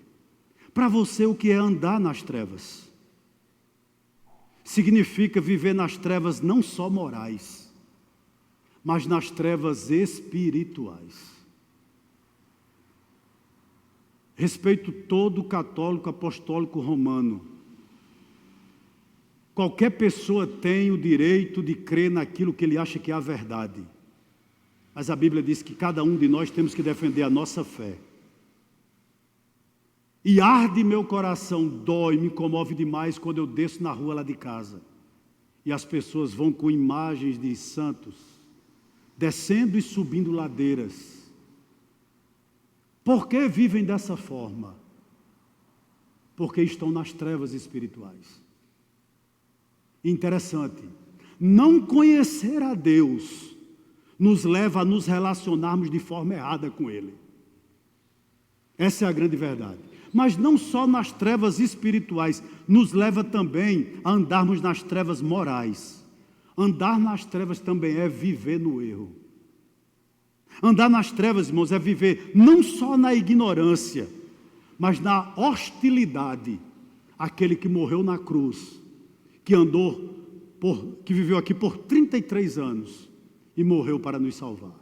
Para você, o que é andar nas trevas? Significa viver nas trevas não só morais, mas nas trevas espirituais. Respeito todo católico apostólico romano. Qualquer pessoa tem o direito de crer naquilo que ele acha que é a verdade. Mas a Bíblia diz que cada um de nós temos que defender a nossa fé. E arde meu coração, dói, me comove demais quando eu desço na rua lá de casa e as pessoas vão com imagens de santos, descendo e subindo ladeiras. Por que vivem dessa forma? Porque estão nas trevas espirituais. Interessante. Não conhecer a Deus nos leva a nos relacionarmos de forma errada com Ele. Essa é a grande verdade. Mas não só nas trevas espirituais, nos leva também a andarmos nas trevas morais. Andar nas trevas também é viver no erro. Andar nas trevas, irmãos, é viver não só na ignorância, mas na hostilidade àquele que morreu na cruz, que viveu aqui por 33 anos e morreu para nos salvar.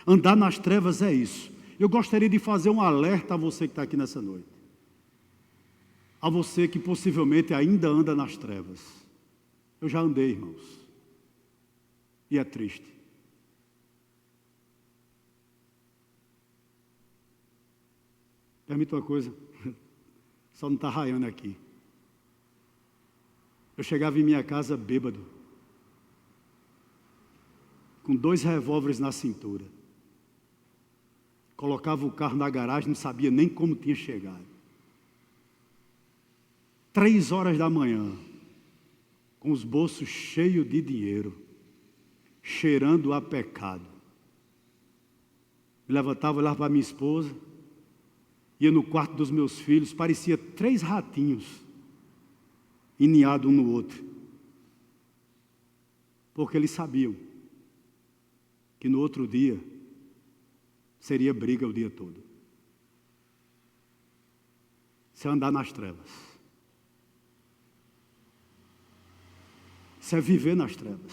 Andar nas trevas é isso. Eu gostaria de fazer um alerta a você que está aqui nessa noite. A você que possivelmente ainda anda nas trevas. Eu já andei, irmãos. E é triste. Permita uma coisa. Só não está raiando aqui. Eu chegava em minha casa bêbado. Com 2 revólveres na cintura. Colocava o carro na garagem, não sabia nem como tinha chegado. 3 horas da manhã, com os bolsos cheios de dinheiro, cheirando a pecado. Me levantava, olhava para minha esposa, ia no quarto dos meus filhos, parecia 3 ratinhos, iniados um no outro. Porque eles sabiam que no outro dia seria briga o dia todo. Isso é andar nas trevas. Isso é viver nas trevas.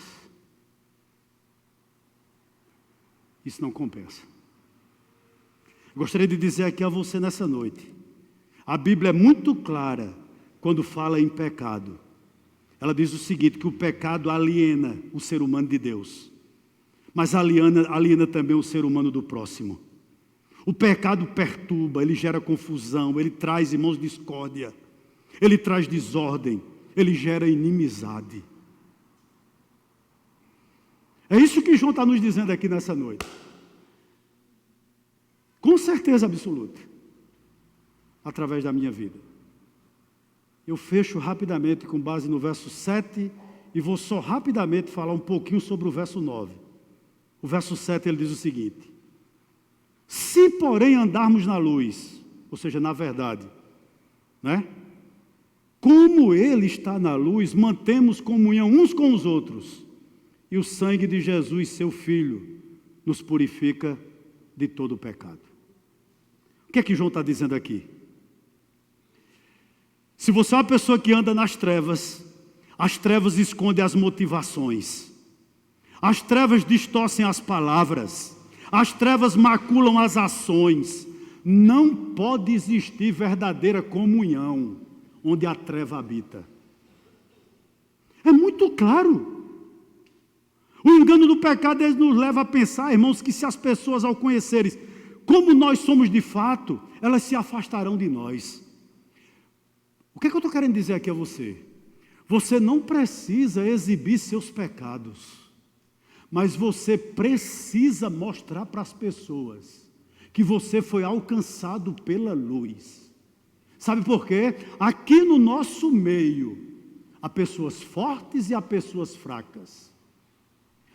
Isso não compensa. Gostaria de dizer aqui a você nessa noite. A Bíblia é muito clara quando fala em pecado. Ela diz o seguinte, que o pecado aliena o ser humano de Deus. Mas aliena também o ser humano do próximo. O pecado perturba, ele gera confusão, ele traz, irmãos, discórdia, ele traz desordem, ele gera inimizade. É isso que João está nos dizendo aqui nessa noite. Com certeza absoluta. Através da minha vida. Eu fecho rapidamente com base no verso 7 e vou só rapidamente falar um pouquinho sobre o verso 9. O verso 7 ele diz o seguinte: se porém andarmos na luz, ou seja, na verdade, né? Como Ele está na luz, mantemos comunhão uns com os outros, e o sangue de Jesus, seu Filho, nos purifica de todo o pecado. O que é que João está dizendo aqui? Se você é uma pessoa que anda nas trevas, as trevas escondem as motivações, as trevas distorcem as palavras, as trevas maculam as ações. Não pode existir verdadeira comunhão onde a treva habita. É muito claro. O engano do pecado ele nos leva a pensar, irmãos, que se as pessoas ao conhecerem como nós somos de fato, elas se afastarão de nós. O que é que eu estou querendo dizer aqui a você? Você não precisa exibir seus pecados, mas você precisa mostrar para as pessoas que você foi alcançado pela luz. Sabe por quê? Aqui no nosso meio, há pessoas fortes e há pessoas fracas.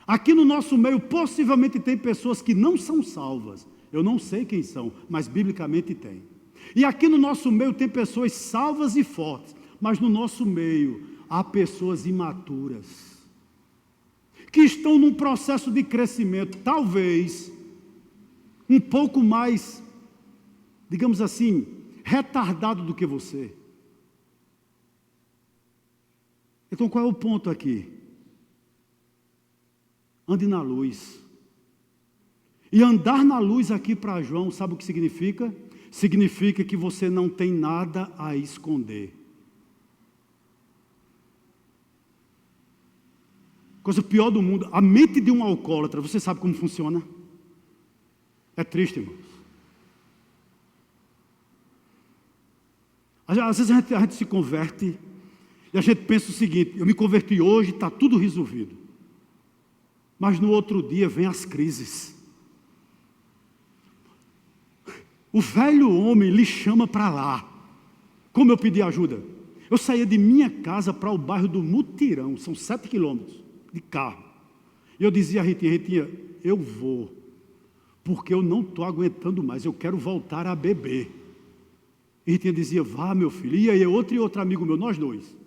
Aqui no nosso meio, possivelmente tem pessoas que não são salvas. Eu não sei quem são, mas biblicamente tem. E aqui no nosso meio tem pessoas salvas e fortes, mas no nosso meio há pessoas imaturas, que estão num processo de crescimento, talvez um pouco mais, digamos assim, retardado do que você. Então qual é o ponto aqui? Ande na luz. E andar na luz aqui para João, sabe o que significa? Significa que você não tem nada a esconder. Coisa pior do mundo, a mente de um alcoólatra, você sabe como funciona? É triste, irmãos. Às vezes a gente se converte e a gente pensa o seguinte: eu me converti hoje, está tudo resolvido. Mas no outro dia vem as crises. O velho homem lhe chama para lá. Como eu pedi ajuda? Eu saía de minha casa para o bairro do Mutirão, são 7 quilômetros de carro. E eu dizia a Ritinha, Ritinha, eu vou, porque eu não estou aguentando mais, eu quero voltar a beber. E Ritinha dizia, vá meu filho. E aí outro amigo meu, nós dois.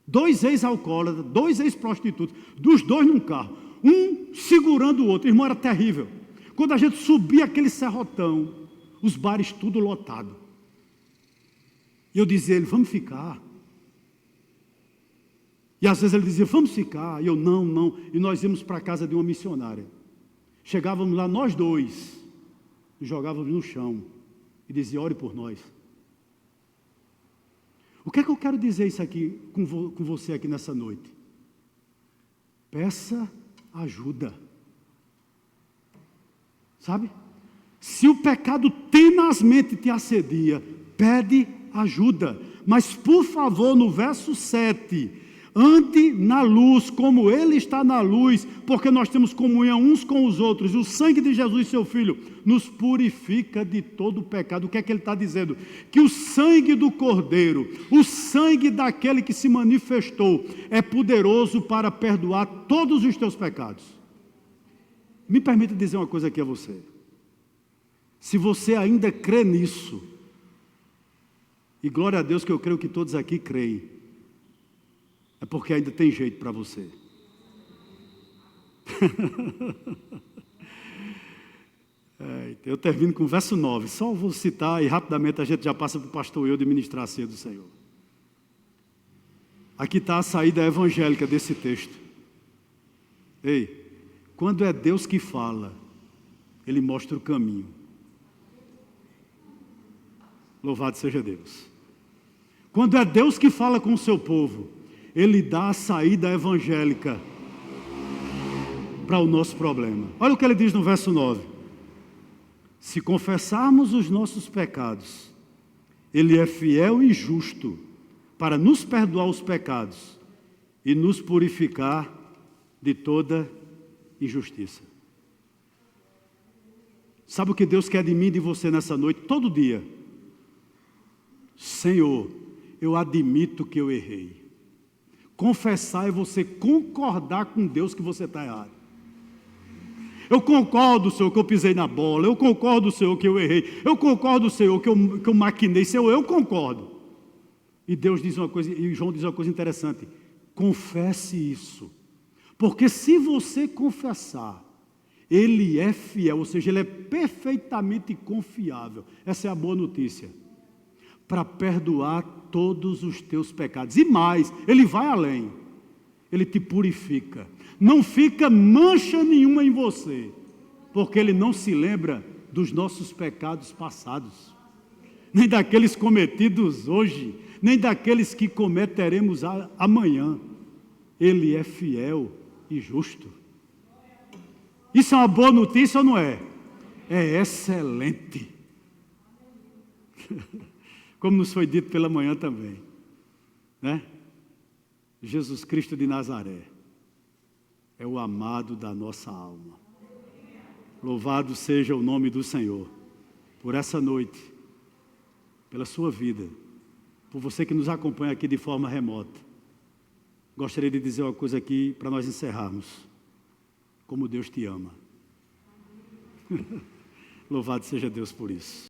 2 ex-alcoólatras, 2 ex-prostitutos, dos 2 num carro. Um segurando o outro, irmão, era terrível. Quando a gente subia aquele serrotão, os bares tudo lotado. E eu dizia a ele, vamos ficar. E às vezes ele dizia, vamos ficar. E eu, não. E nós íamos para a casa de uma missionária. Chegávamos lá, nós 2, e jogávamos no chão. E dizia, ore por nós. O que é que eu quero dizer isso aqui com você aqui nessa noite? Peça ajuda. Sabe? Se o pecado tenazmente te assedia, pede ajuda. Mas, por favor, no verso 7, ande na luz, como Ele está na luz, porque nós temos comunhão uns com os outros. O sangue de Jesus, seu Filho, nos purifica de todo o pecado. O que é que Ele está dizendo? Que o sangue do Cordeiro, o sangue daquele que se manifestou, é poderoso para perdoar todos os teus pecados. Me permita dizer uma coisa aqui a você. Se você ainda crê nisso, e glória a Deus que eu creio que todos aqui creem, é porque ainda tem jeito para você. Eu termino com o verso 9, só vou citar e rapidamente a gente já passa para o pastor eu de ministrar a ceia do Senhor. Aqui está a saída evangélica desse texto. Ei, quando é Deus que fala, Ele mostra o caminho. Louvado seja Deus. Quando é Deus que fala com o seu povo, Ele dá a saída evangélica para o nosso problema. Olha o que Ele diz no verso 9. Se confessarmos os nossos pecados, Ele é fiel e justo para nos perdoar os pecados e nos purificar de toda injustiça. Sabe o que Deus quer de mim e de você nessa noite? Todo dia. Senhor, eu admito que eu errei. Confessar é você concordar com Deus que você está errado. Eu concordo, Senhor, que eu pisei na bola. Eu concordo, Senhor, que eu errei. Eu concordo, Senhor, que eu maquinei. Senhor, eu concordo. E Deus diz uma coisa, e João diz uma coisa interessante. Confesse isso. Porque se você confessar, Ele é fiel, ou seja, Ele é perfeitamente confiável. Essa é a boa notícia. Para perdoar todos os teus pecados. E mais, Ele vai além. Ele te purifica. Não fica mancha nenhuma em você, porque Ele não se lembra dos nossos pecados passados, nem daqueles cometidos hoje, nem daqueles que cometeremos amanhã. Ele é fiel e justo. Isso é uma boa notícia ou não é? É excelente. Como nos foi dito pela manhã também, né? Jesus Cristo de Nazaré é o amado da nossa alma. Louvado seja o nome do Senhor por essa noite, pela sua vida, por você que nos acompanha aqui de forma remota. Gostaria de dizer uma coisa aqui para nós encerrarmos. Como Deus te ama. Louvado seja Deus por isso.